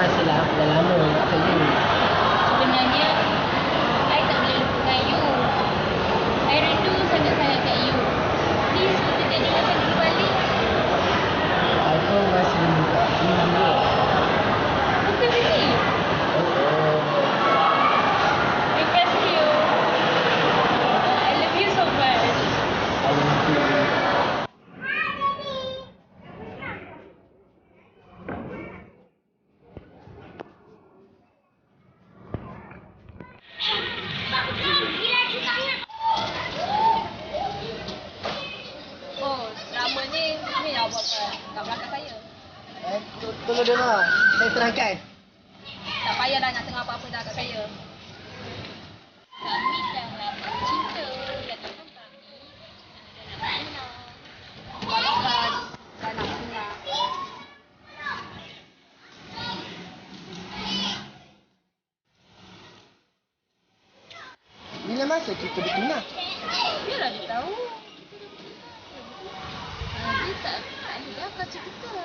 masih lah, dah lama tak kerja. Sebenarnya, saya tak boleh lupakan you. Saya rindu sangat-sangat kat you. Please, kita jadikan lagi kembali. Aku masih rindu kat you juga. Bukan really. Terima kasih you. I love you so much. I love you. Oh, drama ni awak buat kat belakang saya. Tolong dengar, saya terangkan. Tak payah dah nak tengah apa-apa dah kat saya. Kami sangat cinta dengan kami. Dan nak balasan dan nak senang. Bila masa kita bertunang? Biarlah dia tahu. Dia tak ada akan cerita.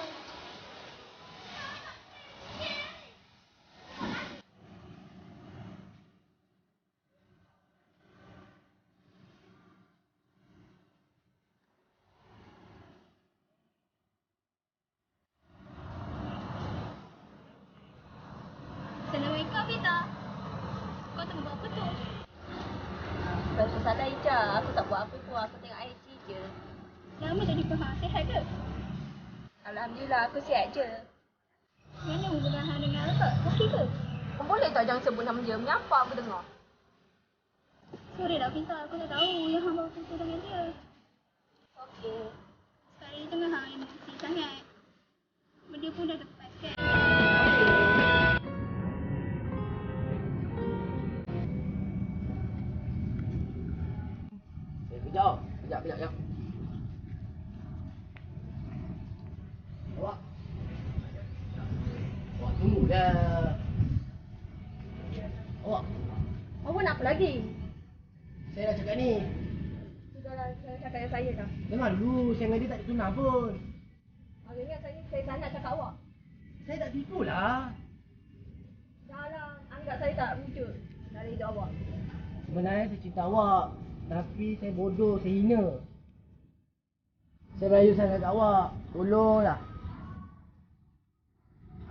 Assalamualaikum Vita. Kau tengah buat apa tu? Pasal salah Ija, aku tak buat apa pun, aku tengok IG je. Lama tak jumpa hang, sihat ke? Alhamdulillah, aku sihat je. Mana hubungan hang dengan Alfa? Okey ke? Boleh tak jangan sebut nama dia, menyapa aku dengar. Sorry dah Vita, aku tak tahu yang hang bawa foto dengan dia. Okey. Sekarang ni tengah hang emosi sangat. Benda pun dah terlepaskan. Kejap. Awak tunggu dah. Awak nak apa lagi? Saya dah cakap ni. Sudahlah, saya cakap dengan saya dah. Dengar dulu, saya dengan dia tak ada tunang pun. Awak ingat saya tak nak cakap awak? Saya tak tipu lah. Dah lah, anggap saya tak wujud dari hidup awak. Sebenarnya saya cinta awak. Tapi saya bodoh, saya hina. Saya merayu sangat kat awak. Tolonglah.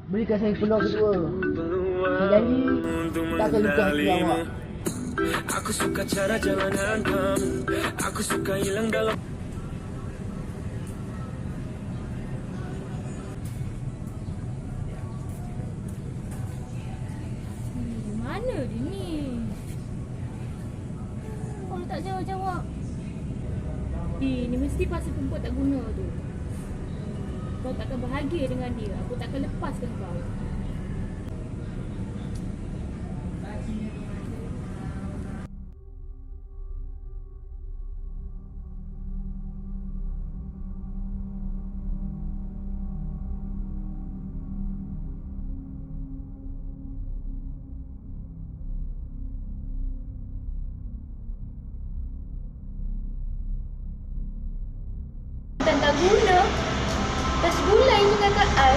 Berikan saya peluang kedua. Saya janji tak akan luka hati awak. Aku suka cara jalanan kamu. Aku suka hilang dalam Mana dia ni? Kalau tak jawab-jawab. Ni mesti pasal perempuan tak guna tu. Kau takkan bahagia dengan dia. Aku takkan lepaskan kau. Dan tak guna. Dah sebulan je kakak I.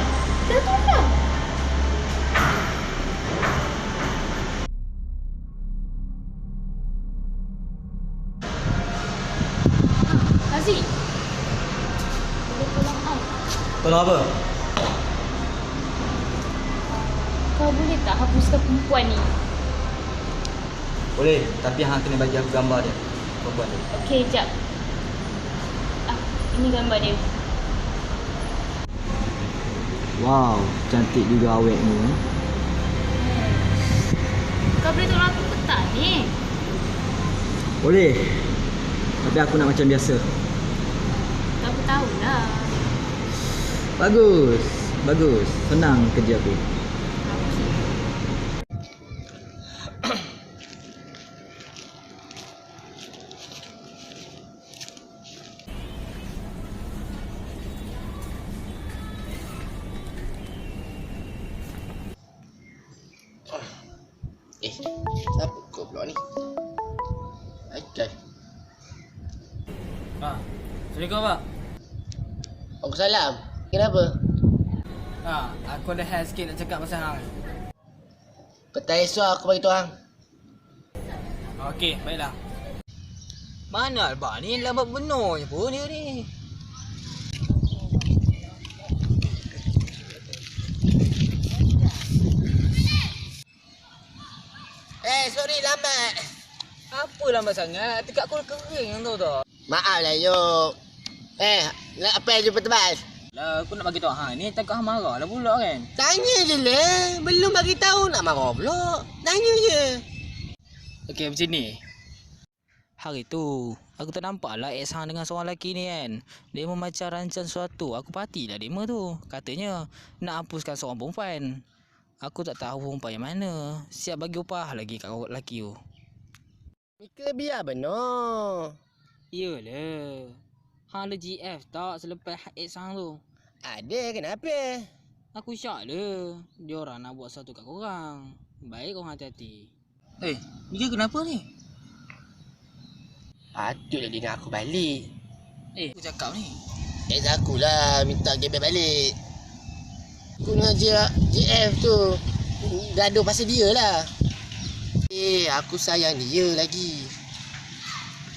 Dah tunang. Aziz. Boleh tolong I? Tolong apa? Kau boleh tak hapuskan perempuan ni? Boleh, tapi hang kena bagi aku gambar dia. Perempuan tu. Okey, jap. Ini gambar dia. Wow, cantik juga awet ni. Kau boleh tolong aku petang ni? Boleh. Tapi aku nak macam biasa. Aku tahulah. Bagus. Senang kerja aku. Siapa kau pula ni? Aikai. Assalamualaikum Pak. Waalaikumsalam. Kenapa? Aku ada hal sikit nak cakap pasal hang. Petang esok aku bagi tu hang. Okey, baiklah. Mana Albak ni lambat benar je pun dia ni. Sorry lambat. Apa lambat sangat? Tekak aku kering tahu tak? Maaf lah Yop. Nak apa yang jumpa tebal? Lah aku nak bagi tahu hang ni takut hang marah lah pula kan. Tanya je lah. Belum bagi tahu nak marah pula. Tanya je. Okey macam ni. Hari tu aku tak nampak lah ex hang dengan seorang lelaki ni kan. Dia macam rancang sesuatu. Aku patilah demo tu. Katanya nak hapuskan seorang perempuan. Aku tak tahu perempuan yang mana. Siap bagi upah lagi kat lelaki tu. Mika biar benar. Iyalah. Hang ada GF tak selepas ex hang tu? Ada kenapa? Aku syak lah. Dia orang nak buat sesuatu kat korang. Baik korang hati-hati. Mika kenapa ni? Patutlah dia nak aku balik. Aku cakap ni. Ex akulah minta gebet balik. Aku dengan JF tu gaduh pasal dia lah. Aku sayang dia lagi.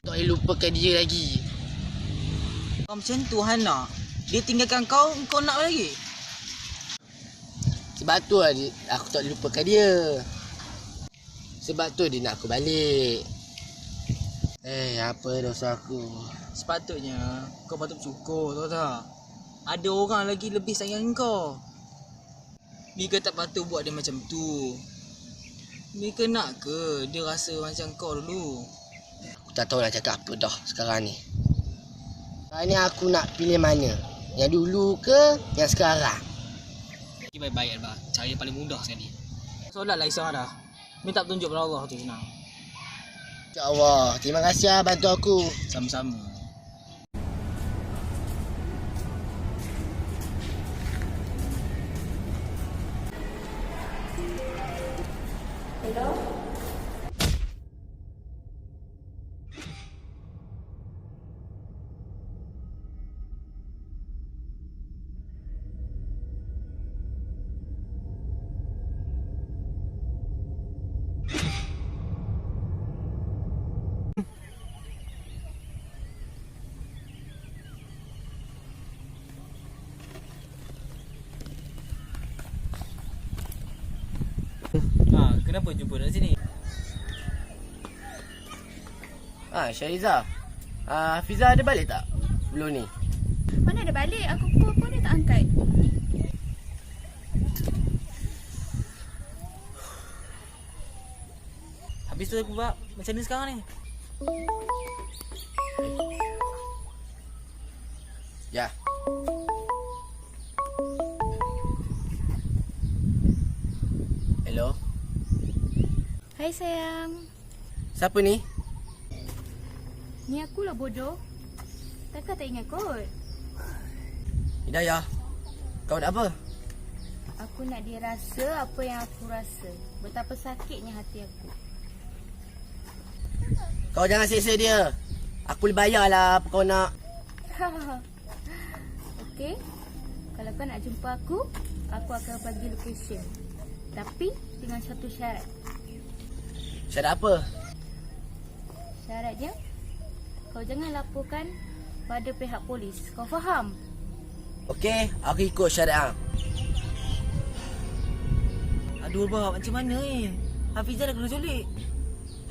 Tak boleh lupakan dia lagi. Kau macam tu Hana. Dia tinggalkan kau nak lagi? Sebab tu lah aku tak boleh lupakan dia. Sebab tu dia nak aku balik. Apa dosa aku? Sepatutnya kau patut bersyukur tahu tak? Ada orang lagi lebih sayang kau. Mika tak patut buat dia macam tu. Mika nak ke dia rasa macam kau dulu? Aku tak tahu nak cakap apa dah sekarang ni. Sekarang ni aku nak pilih mana? Yang dulu ke yang sekarang? Ini baik-baik Albak. Cara yang paling mudah sekali. Solatlah Isya dah. Minta petunjuk pada Allah tu senang. InsyaAllah. Terima kasih bantu aku. Sama-sama. Hello? Kenapa jumpa kat sini? Syariza. Hafiza ada balik tak? Belum ni. Mana ada balik? Aku pun dia tak angkat. Habis tu aku buat macam ni sekarang ni. Ya. Hello. Hai sayang. Siapa ni? Ni akulah bodoh. Takkan tak ingat kot. Hidayah. Kau nak apa? Aku nak dia rasa apa yang aku rasa. Betapa sakitnya hati aku. Kau jangan seksa dia. Aku boleh bayar lah apa kau nak. Okey. Kalau kau nak jumpa aku akan bagi location. Tapi dengan satu syarat. Syarat apa? Syaratnya kau jangan laporkan pada pihak polis. Kau faham? Okey, aku ikut syarat hang. Aduh Albak, macam mana ni? Hafizah dah kena culik.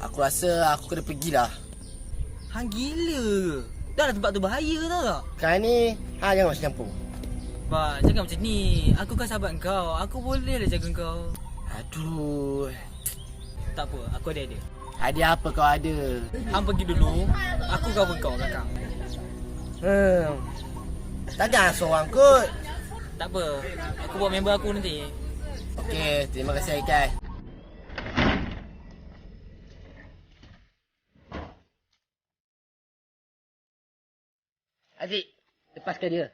Aku rasa aku kena pergilah. Hang gila. Dah lah tempat tu bahaya tau tak? Sekarang ni, hang jangan masuk campur. Bak, jangan macam ni. Aku kan sahabat kau. Aku boleh lah jaga kau. Aduh. Tak apa, aku ada. Hadiah apa kau ada? Hang pergi dulu. Aku cover kau belakang. Takkan seorang kot. Tak apa. Aku buat member aku nanti. Okey, terima kasih Aikai. Aziz, lepaskan dia.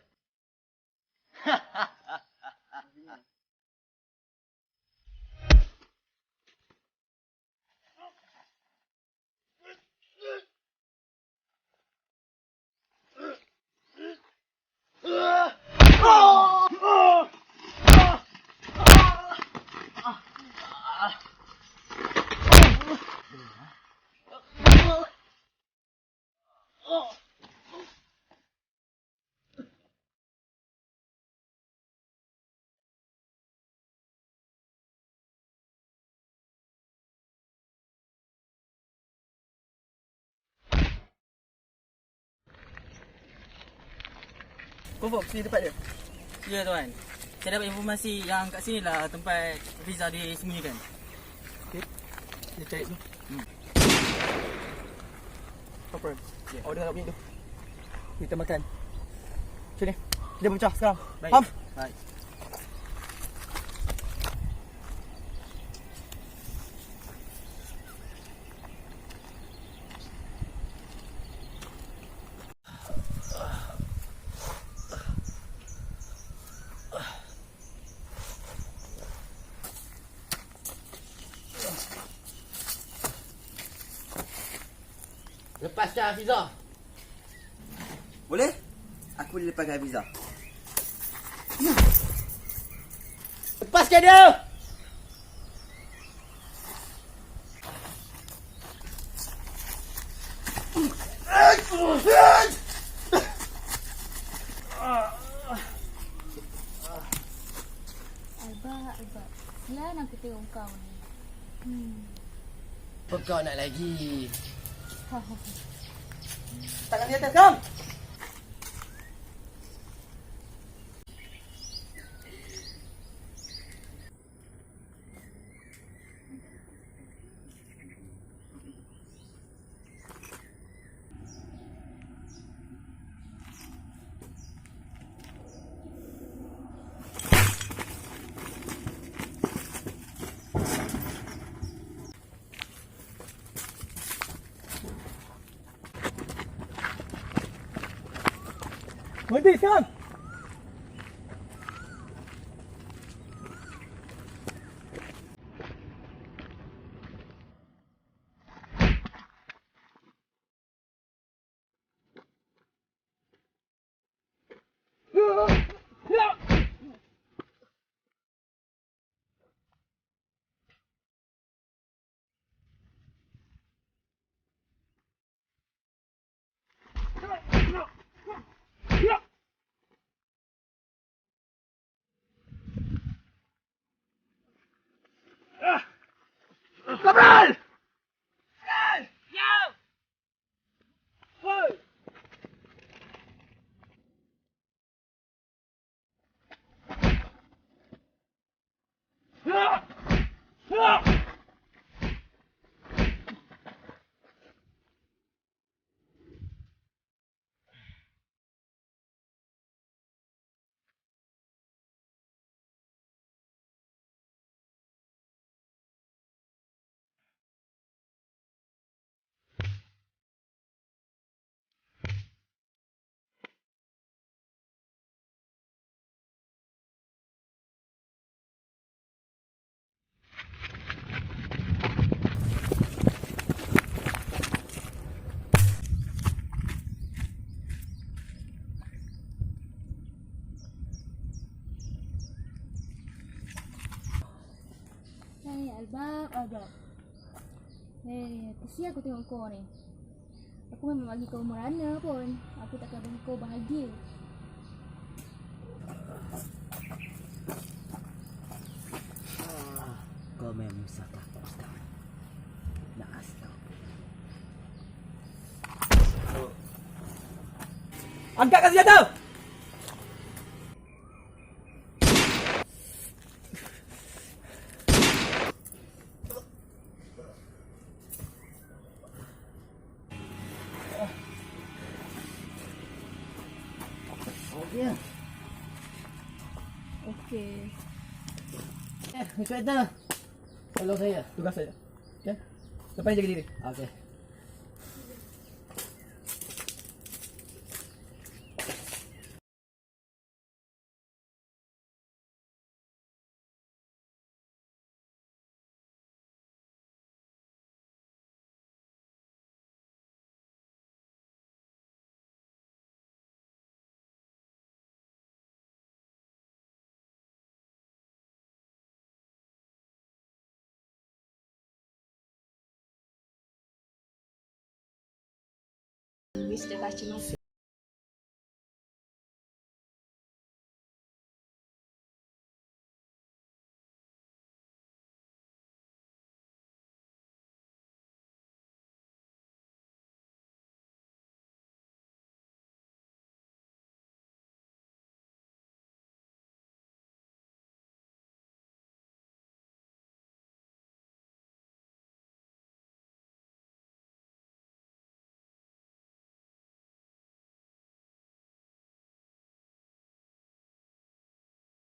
Confirm sini tempat dia? Ya tuan. Saya dapat informasi yang kat sini lah tempat Fiza disembunyikan. Okey. Kita cari dulu. Confirm. Yeah. Order nak bunyi tu. Kita makan. Macam ni. Kita pecah sekarang. Baik. Faham? Baik. Lepas dah Hafiza. Boleh? Aku boleh lepaskan Hafiza. Lepaskan dia. Albak. Selan aku tengok kau ni. Apa kau nak lagi? Tangan di atas sekarang. Berhenti sekarang. Albak. Kesian aku tengok kau ni. Aku memang bagi kau merana pun. Aku takkan bagi kau bahagia. Kau memang menyusahkan aku sekarang. Nak astag. Angkatkan senjata. Okey. Inspektor. Tolong saya. Tugas saya. Okey. Lepas ni jaga diri. Okey. Mr. Kacimasi.